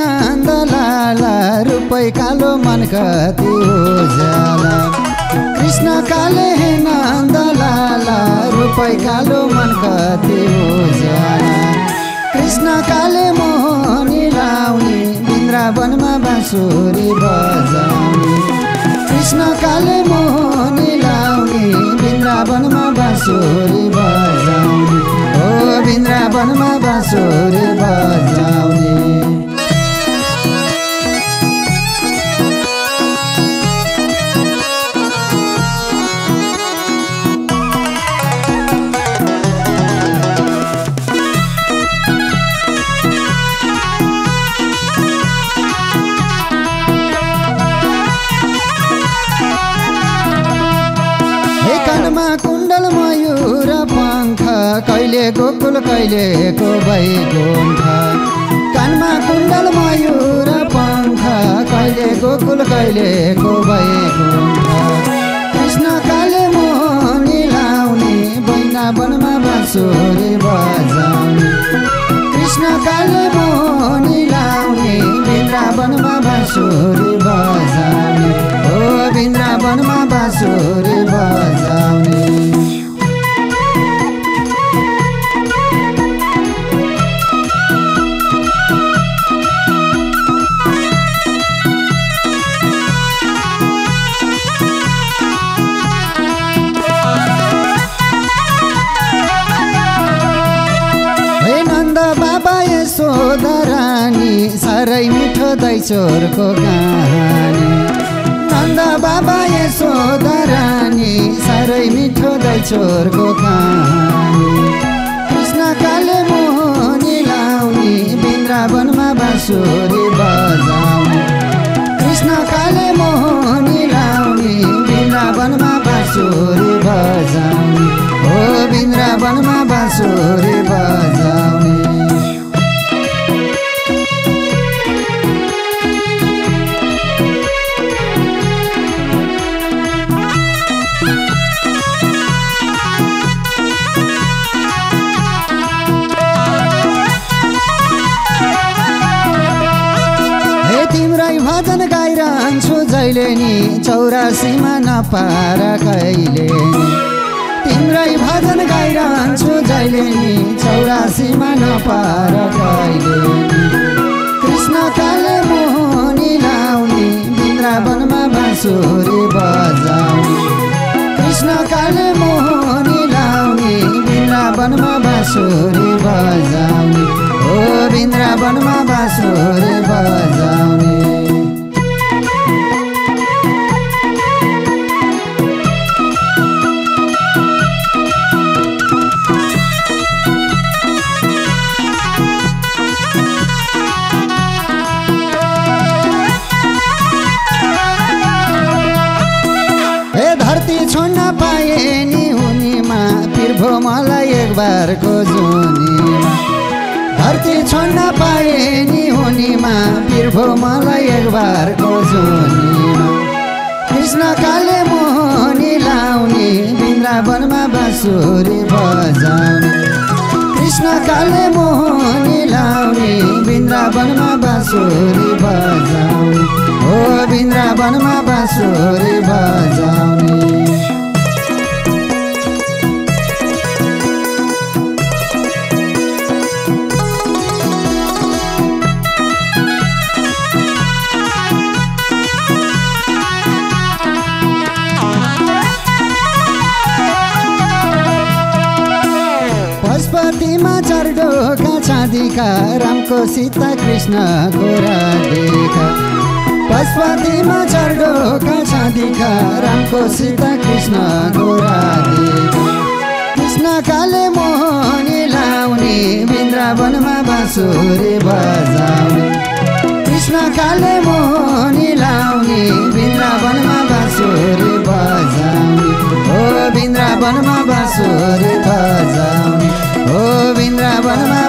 नन्द लाला रूपै कालो मन कति उज्याला कृष्ण काले हे नन्द लाला रूपै कालो मन कति उज्याला कृष्ण काले मोहनी लाउने वृन्दावनमा बाँसुरी बजाउने कृष्ण काले मोहनी लाउने वृन्दावनमा बाँसुरी बजाउने ओ वृन्दावनमा बाँसुरी बजाउने कुण्डल मयूर पंख कहिले गोकुल कहिलेको वैकुण्ठ कानमा कुण्डल मयूर पंख कहिले गोकुल कहिलेको वैकुण्ठ कृष्ण काले मोहनी लाउने वृन्दावनमा बाँसुरी बजाउने कृष्ण काले मोहनी लाउने वृन्दावनमा बाँसुरी बजाउने ओ वृन्दावनमा बाँसुरी बजाउने सोधरानी साह्रै मिठो दैचोरको कहानी नन्द बाबा यशोधरानी साह्रै मिठो दैचोरको कहानी कृष्ण काले मोहनी लाउने वृन्दावनमा बाँसुरी बजाउने कृष्ण काले मोहनी लाउने वृन्दावनमा बाँसुरी बजाउने ओ वृन्दावनमा बाँसुरी बजाउने भजन गाइरहन्छु जहिले नि 84 मा नपार कहिले नि तिम्रै भजन गाइरहन्छु जहिले नि 84 मा नपार कहिले नि कृष्ण काले मोहनी लाउने वृन्दावनमा बाँसुरी बजाउने कृष्ण काले मोहनी लाउने वृन्दावनमा बाँसुरी बजाउने ओ वृन्दावनमा बाँसुरी बजाउने छोड्न पाए नि हुनीमा तिर्भो मलाई एक बारको जुनीमा धरती छोड्न पाए नि हुनीमा तिर्भो मलाई एक बारको जुनीमा कृष्ण काले मोहनी लाउने वृन्दावनमा बाँसुरी बजाउने कृष्ण काले मोहनी लाउने वृन्दावनमा बाँसुरी बजाउने ओ वृन्दावनमा बाँसुरी बजाउने पशुपतिमा चर्डोका चाँदीका रामको सीता कृष्णको राधिका पशुपतिमा चर्डोका चाँदीका रामको सीता कृष्णको राधिका कृष्ण काले मोहनी लाउने वृन्दावनमा बाँसुरी बजाउने कृष्ण काले मोहनी लाउने वृन्दावनमा बाँसुरी बजाउने ओ वृन्दावनमा बाँसुरी बजाउने ओ वृन्दावनमा